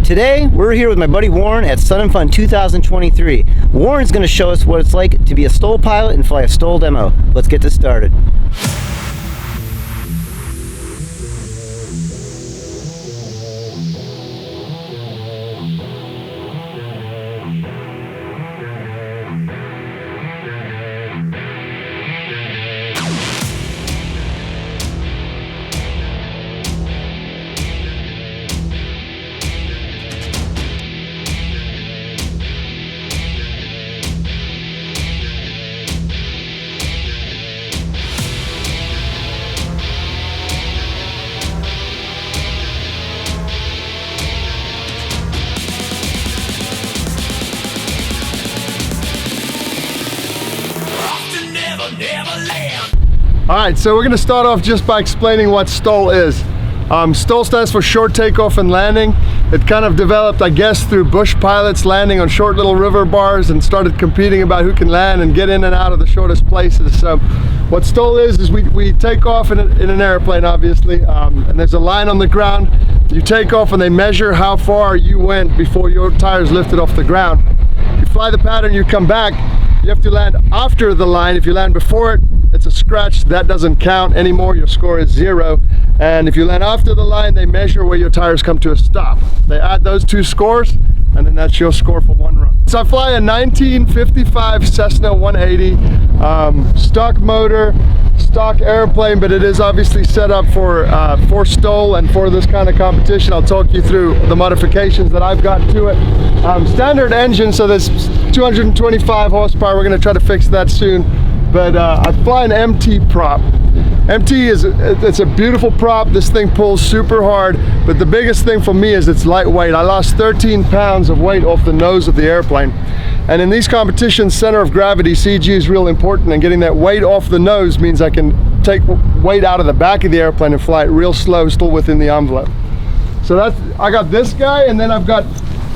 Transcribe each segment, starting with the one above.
Today, we're here with my buddy Warren at Sun and Fun 2023. Warren's going to show us what it's like to be a STOL pilot and fly a STOL demo. Let's get this started. Alright, so we're going to start off just by explaining what STOL is. STOL stands for short takeoff and landing. It kind of developed, I guess, through bush pilots landing on short little river bars and started competing about who can land and get in and out of the shortest places. So what STOL is we take off in an airplane, obviously, and there's a line on the ground. You take off and they measure how far you went before your tires lifted off the ground. You fly the pattern, you come back, you have to land after the line. If you land before it, it's a scratch, that doesn't count anymore, your score is 0. And if you land after the line, they measure where your tires come to a stop. They add those two scores, and then that's your score for one run. So I fly a 1955 Cessna 180, stock motor, stock airplane, but it is obviously set up for STOL and for this kind of competition. I'll talk you through the modifications that I've got to it. Standard engine, so there's 225 horsepower. We're going to try to fix that soon. But I fly an MT prop. MT it's a beautiful prop. This thing pulls super hard, but the biggest thing for me is it's lightweight. I lost 13 pounds of weight off the nose of the airplane. And in these competitions, center of gravity, CG, is real important, and getting that weight off the nose means I can take weight out of the back of the airplane and fly it real slow, still within the envelope. So I got this guy, and then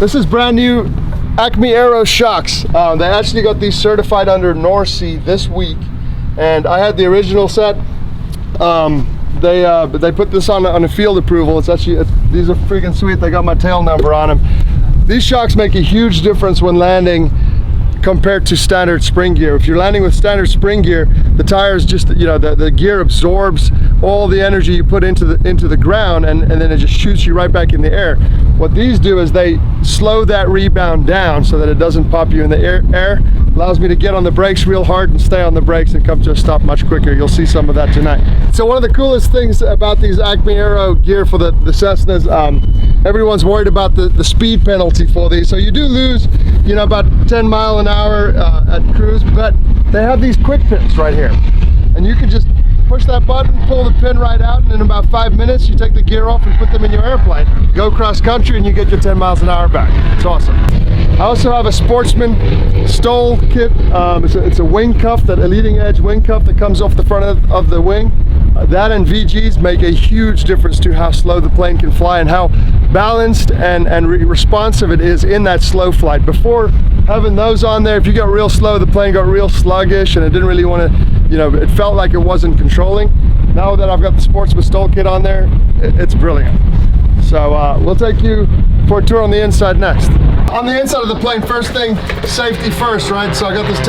this is brand new Acme Aero shocks. They actually got these certified under NORC this week, and I had the original set. They put this on a field approval. These are freaking sweet. They got my tail number on them. These shocks make a huge difference when landing compared to standard spring gear. If you're landing with standard spring gear, the tires just, the gear absorbs all the energy you put into the ground, and then it just shoots you right back in the air. What these do is they slow that rebound down so that it doesn't pop you in the air. Allows me to get on the brakes real hard and stay on the brakes and come to a stop much quicker. You'll see some of that tonight. So one of the coolest things about these Acme Aero gear for the Cessnas, everyone's worried about the speed penalty for these. So you do lose, about 10 miles an hour at cruise, but they have these quick pins right here. And you can just push that button, pull the pin right out, and in about 5 minutes, you take the gear off and put them in your airplane. Go cross country and you get your 10 miles an hour back. It's awesome. I also have a Sportsman STOL kit. It's a wing cuff, that a leading edge wing cuff that comes off the front of the wing. That and VGs make a huge difference to how slow the plane can fly and how balanced and responsive it is in that slow flight. Before having those on there, if you got real slow, the plane got real sluggish and it didn't really want to, it felt like it wasn't controlling. Now that I've got the Sportsman STOL kit on there, it's brilliant. So we'll take you for a tour on the inside next. On the inside of the plane, first thing, safety first, right? So I got this the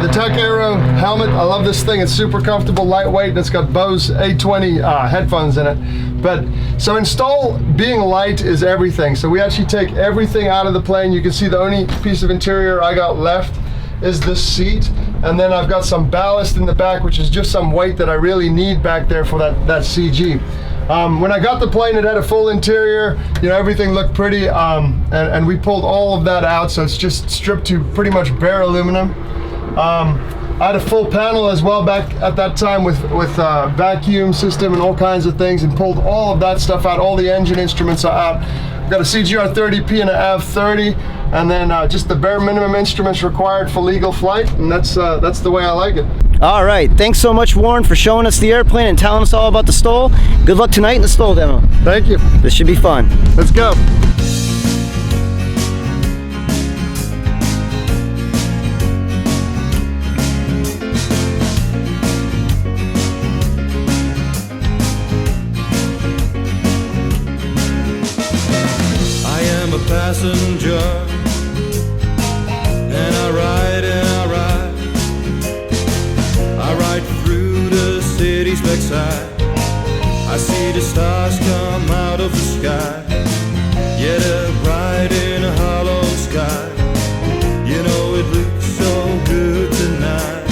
TAKEOFF helmet. I love this thing. It's super comfortable, lightweight, and it's got Bose A20 headphones in it. But so in STOL, being light is everything. So we actually take everything out of the plane. You can see the only piece of interior I got left is this seat, and then I've got some ballast in the back, which is just some weight that I really need back there for that CG. When I got the plane, it had a full interior, everything looked pretty, and we pulled all of that out, so it's just stripped to pretty much bare aluminum. I had a full panel as well back at that time with vacuum system and all kinds of things, and pulled all of that stuff out. All the engine instruments are out. I've got a CGR30P and an AV30, and then just the bare minimum instruments required for legal flight, and that's the way I like it. All right, thanks so much, Warren, for showing us the airplane and telling us all about the STOL. Good luck tonight in the STOL demo. Thank you. This should be fun. Let's go. a passenger, and I ride through the city's backside. I see the stars come out of the sky, yeah, they're bright in a hollow sky. You know it looks so good tonight.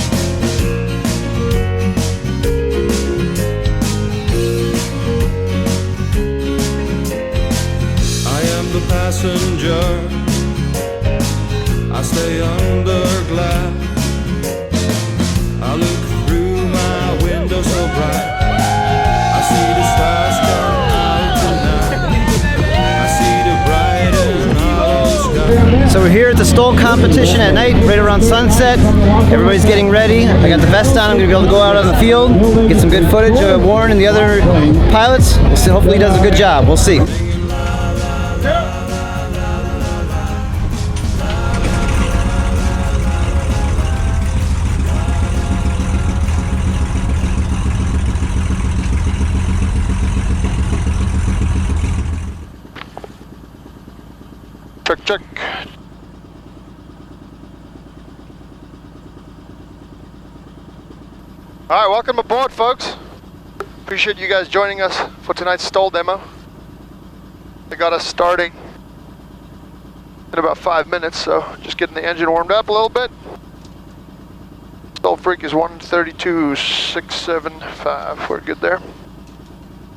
I am the passenger, I stay under glass. I look through my window so bright, I see the stars come out tonight. I see the bright and hollow sky. So we're here at the STOL competition at night, right around sunset. Everybody's getting ready. I got the vest on. I'm going to be able to go out on the field, get some good footage of Warren and the other pilots. We'll see. Hopefully he does a good job. We'll see. Check. All right, welcome aboard, folks. Appreciate you guys joining us for tonight's STOL demo. They got us starting in about 5 minutes, so just getting the engine warmed up a little bit. STOL freak is 132.675. We're good there.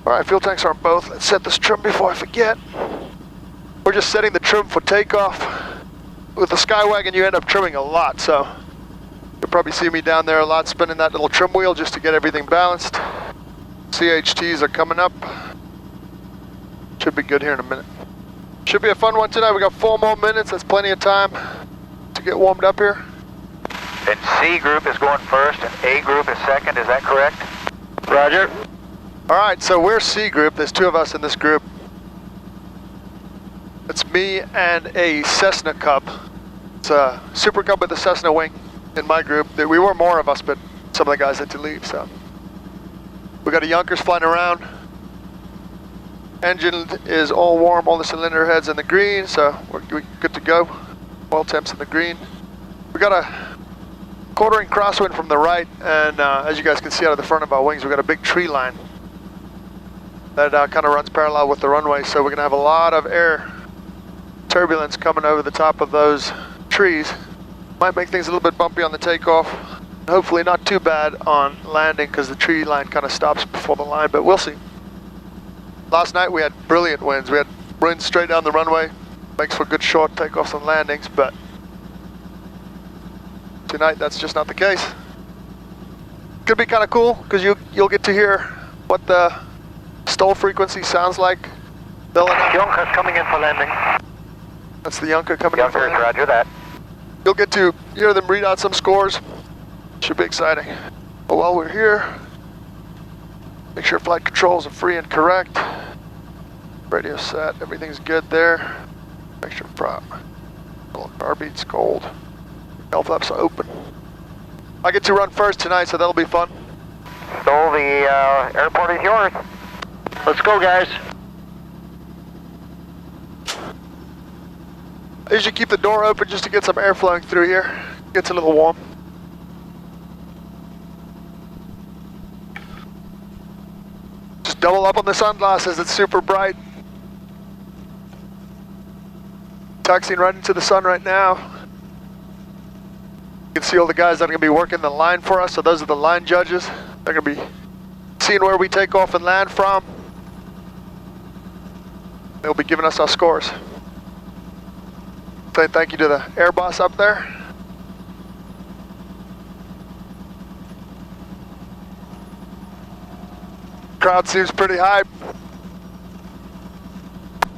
All right, fuel tanks aren't both. Let's set this trim before I forget. We're just setting the trim for takeoff. With the Skywagon, you end up trimming a lot, so you'll probably see me down there a lot spinning that little trim wheel just to get everything balanced. CHTs are coming up. Should be good here in a minute. Should be a fun one tonight. We got 4 more minutes. That's plenty of time to get warmed up here. And C group is going first and A group is second, is that correct? Roger. All right, so we're C group. There's 2 of us in this group. It's me and a Cessna Cub. It's a Super Cub with a Cessna wing in my group. We were more of us, but some of the guys had to leave, so. We got a Yonkers flying around. Engine is all warm, all the cylinder heads in the green, so we're good to go. Oil temps in the green. We got a quartering crosswind from the right, and as you guys can see out of the front of our wings, we got a big tree line that kind of runs parallel with the runway, so we're gonna have a lot of air turbulence coming over the top of those trees. Might make things a little bit bumpy on the takeoff. Hopefully not too bad on landing because the tree line kind of stops before the line, but we'll see. Last night we had brilliant winds. We had winds straight down the runway. Makes for good short takeoffs and landings, but tonight that's just not the case. Could be kind of cool because you'll get to hear what the STOL frequency sounds like. Yonka's coming in for landing. That's the Yonka coming in for landing. Roger that. You'll get to hear them read out some scores. Should be exciting. But while we're here, make sure flight controls are free and correct. Radio set, everything's good there. Make sure prop. Little carbeat's cold. L flaps are open. I get to run first tonight, so that'll be fun. So the airport is yours. Let's go, guys. I usually keep the door open just to get some air flowing through here. Gets a little warm. Just double up on the sunglasses, it's super bright. Taxiing right into the sun right now. You can see all the guys that are going to be working the line for us, so those are the line judges. They're going to be seeing where we take off and land from. They'll be giving us our scores. Say thank you to the air boss up there. Crowd seems pretty hype.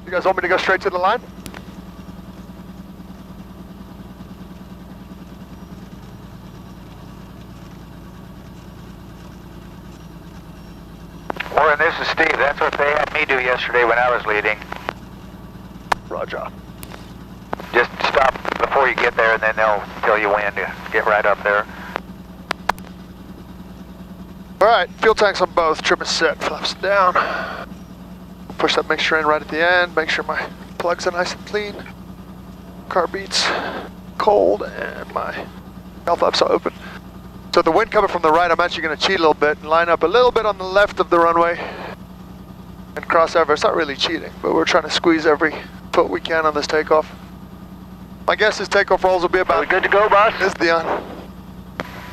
You guys want me to go straight to the line? Warren, this is Steve. That's what they had me do yesterday when I was leading. Roger. Just stop before you get there and then they'll tell you when to get right up there. All right, fuel tanks on both. Trim is set, flaps down. Push that mixture in right at the end. Make sure my Plugs are nice and clean. Car beats cold, and my valve flaps are open. So the wind coming from the right, I'm actually going to cheat a little bit and line up a little bit on the left of the runway and cross over. It's not really cheating, but we're trying to squeeze every foot we can on this takeoff. My guess is takeoff rolls will be about... Are we good to go, boss? This is Dion.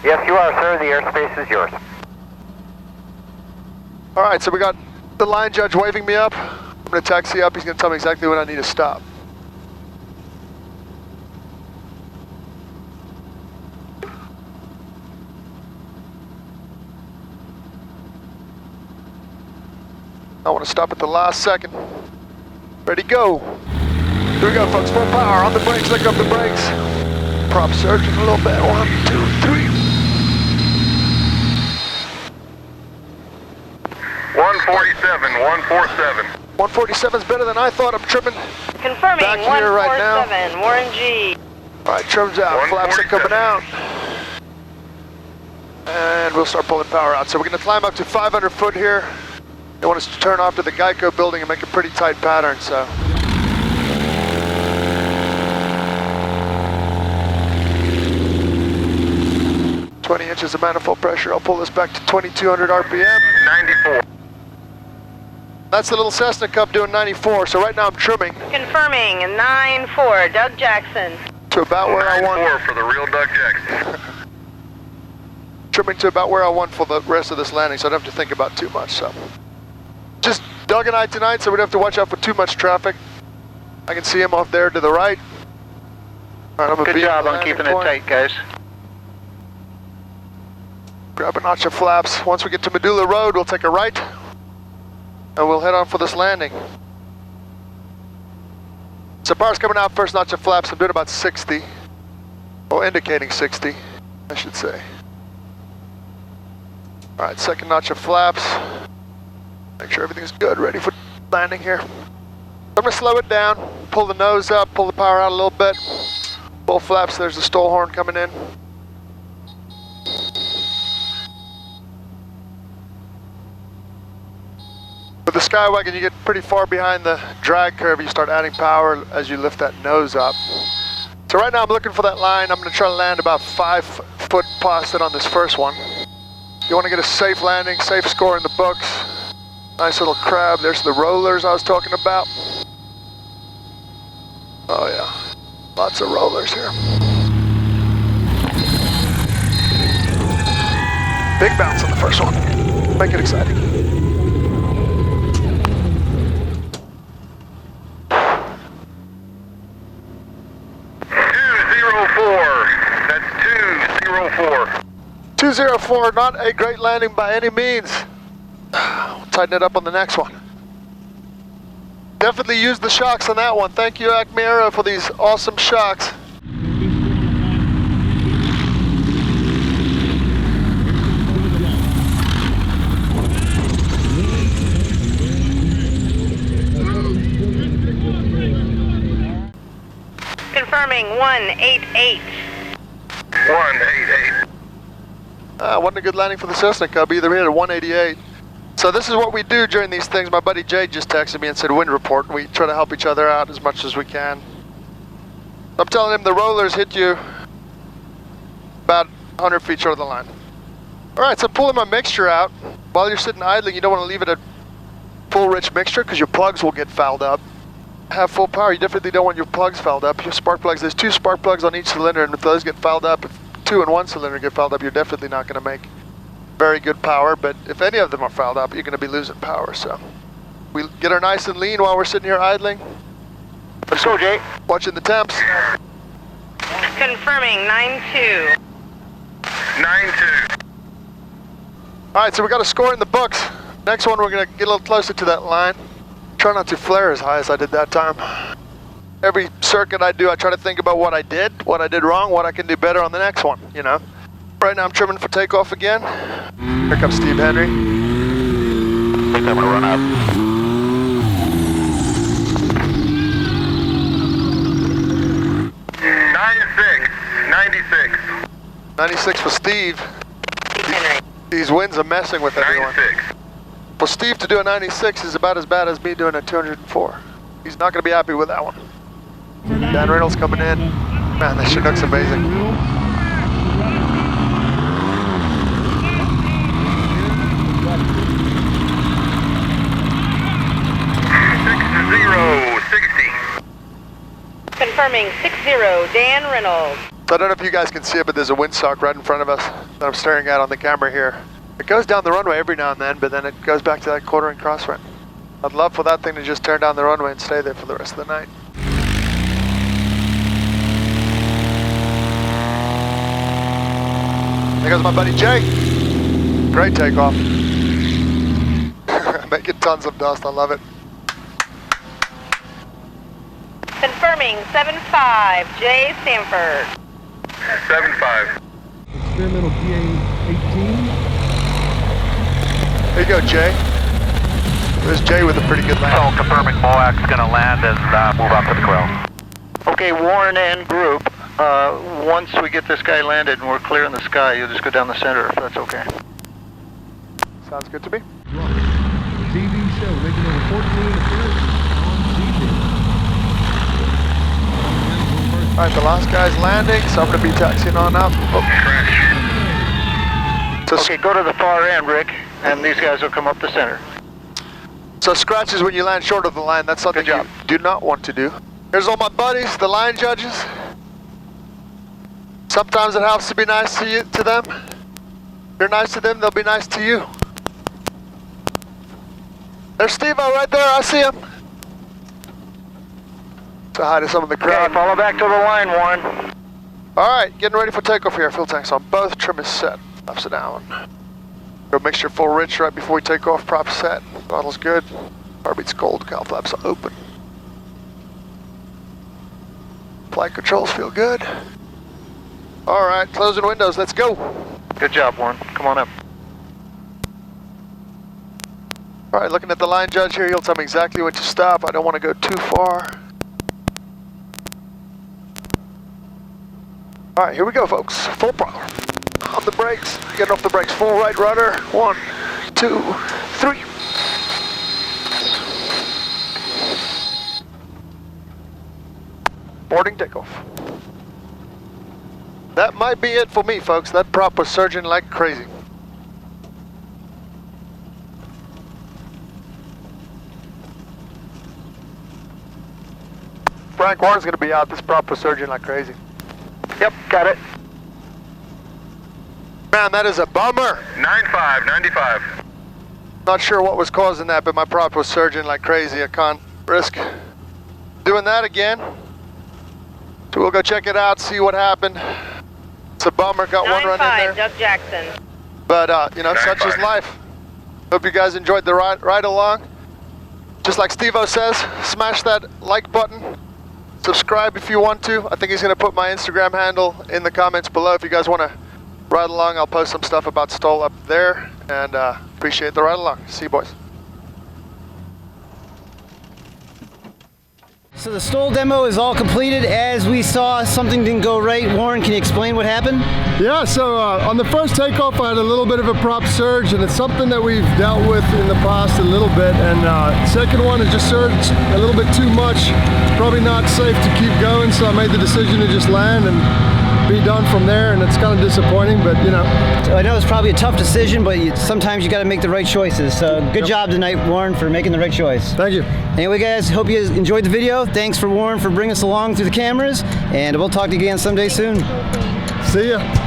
Yes, you are, sir. The airspace is yours. All right, so we got the line judge waving me up. I'm going to taxi up. He's going to tell me exactly when I need to stop. I want to stop at the last second. Ready, go. Here we go, folks. Full power on the brakes. Lick up the brakes. Prop surging a little bit. 1, 2, 3. 147, 147. 147 is better than I thought. I'm trimming. Confirming, Back here right now. 147, Warren G. All right, trim's out. Flaps are coming out. And we'll start pulling power out. So we're going to climb up to 500 foot here. They want us to turn off to the Geico building and make a pretty tight pattern, so. "20 inches of manifold pressure." I'll pull this back to 2200 RPM. 94. That's the little Cessna Cup doing 94, so right now I'm trimming Confirming, 9-4, Doug Jackson. to about where I want. 94 for the real Doug Jackson. Trimming to about where I want for the rest of this landing, so I don't have to think about too much, so. Just Doug and I tonight, so we don't have to watch out for too much traffic. I can see him off there to the right. All right, I'm gonna Good be job the on landing keeping it point. tight, guys. Grab a notch of flaps. Once we get to Medulla Road, we'll take a right, and we'll head on for this landing. So power's coming out, first notch of flaps. I'm doing about 60. Well, indicating 60, I should say. All right, second notch of flaps. Make sure everything's good, ready for landing here. I'm gonna slow it down, pull the nose up, pull the power out a little bit. Full flaps, there's the STOL horn coming in. With the Skywagon, you get pretty far behind the drag curve. You start adding power as you lift that nose up. So right now I'm looking for that line. I'm gonna try to land about 5 foot past it on this first one. You wanna get a safe landing, safe score in the books. Nice little crab. There's the rollers I was talking about. Oh yeah, lots of rollers here. Big bounce on the first one. Make it exciting. That's 204. 204, not a great landing by any means. We'll tighten it up on the next one. Definitely use the shocks on that one. Thank you, Acme Aero, for these awesome shocks. Confirming, 188. 188. Wasn't a good landing for the Cessna Cub either. We had a 188. So this is what we do during these things. My buddy Jay just texted me and said wind report. We try to help each other out as much as we can. I'm telling him the rollers hit you about 100 feet short of the line. All right, so pulling my mixture out. While you're sitting idling, you don't want to leave it a full rich mixture because your plugs will get fouled up. Have full power, you definitely don't want your plugs fouled up. Your spark plugs, there's 2 spark plugs on each cylinder, and if those get fouled up, if 2 in 1 cylinder get fouled up, you're definitely not going to make very good power. But if any of them are fouled up, you're going to be losing power. So we get her nice and lean while we're sitting here idling. Let's go, Jay. Watching the temps. Confirming, 92. 92. All right, so we got a score in the books. Next one, we're going to get a little closer to that line. Try not to flare as high as I did that time. Every circuit I do, I try to think about what I did wrong, what I can do better on the next one, you know. Right now I'm trimming for takeoff again. Here comes Steve Henry. I think I'm gonna run up. 96. 96 for Steve. Steve Henry. These winds are messing with everyone. 96. For Steve to do a 96 is about as bad as me doing a 204. He's not going to be happy with that one. Dan Reynolds coming in. Man, that Chinook's amazing. 60. Confirming 60, Dan Reynolds. So I don't know if you guys can see it, but there's a windsock right in front of us that I'm staring at on the camera here. It goes down the runway every now and then, but then it goes back to that quartering crosswind. I'd love for that thing to just turn down the runway and stay there for the rest of the night. There goes my buddy Jay. Great takeoff. Making tons of dust, I love it. Confirming 75, Jay Stanford. 75. Experimental PA-18. There you go, Jay. There's Jay with a pretty good land. So confirming MOAC's gonna land and move up to the grill. Okay, Warren and group, once we get this guy landed and we're clear in the sky, you'll just go down the center if that's okay. Sounds good to me. TV show making over 14 appearances on TV. Alright, the last guy's landing, so I'm going to be taxiing on up. Oh. So, Okay, go to the far end, Rick, and these guys will come up the center. so scratches when you land short of the line, that's something you do not want to do. Here's all my buddies, the line judges. Sometimes it helps to be nice to them. If you're nice to them, they'll be nice to you. There's Steve-O right there, I see him. Say hi to some of the crowd. Okay, follow back to the line, Warren. Alright, getting ready for takeoff here. Fuel tanks on both, trim is set. Flaps are down. Go mixture full rich right before we take off, prop set. Bottle's good. Carbeat's cold, cowl flaps are open. Flight controls feel good. Alright, closing windows, let's go. Good job, Warren. Come on up. Alright, looking at the line judge here, he'll tell me exactly when to stop. I don't want to go too far. Alright, here we go, folks. Full throttle. On the brakes. Getting off the brakes. Full right rudder. 1, 2, 3. Boarding takeoff. That might be it for me, folks. That prop was surging like crazy. Frank Warren's gonna be out. This prop was surging like crazy. Yep, got it. Man, that is a bummer. 95, 95. Not sure what was causing that, but my prop was surging like crazy. I can't risk doing that again. So we'll go check it out, see what happened. It's a bummer, got one run in 95, there. Doug Jackson. But, you know, such is life. Hope you guys enjoyed the ride along. Just like Steve-O says, smash that like button. Subscribe if you want to. I think he's going to put my Instagram handle in the comments below. If you guys want to ride along, I'll post some stuff about STOL up there. And appreciate the ride along. See you, boys. So the STOL demo is all completed. As we saw, something didn't go right. Warren, can you explain what happened? Yeah, so on the first takeoff, I had a little bit of a prop surge, and it's something that we've dealt with in the past a little bit. And second one, it just surged a little bit too much. It's probably not safe to keep going, so I made the decision to just land and be done from there, and it's kind of disappointing, but you know. So I know it's probably a tough decision, but sometimes you got to make the right choices. So good job tonight, Warren, for making the right choice. Thank you. Anyway, guys, hope you enjoyed the video. Thanks for Warren for bringing us along through the cameras, and we'll talk to you again someday soon. See ya.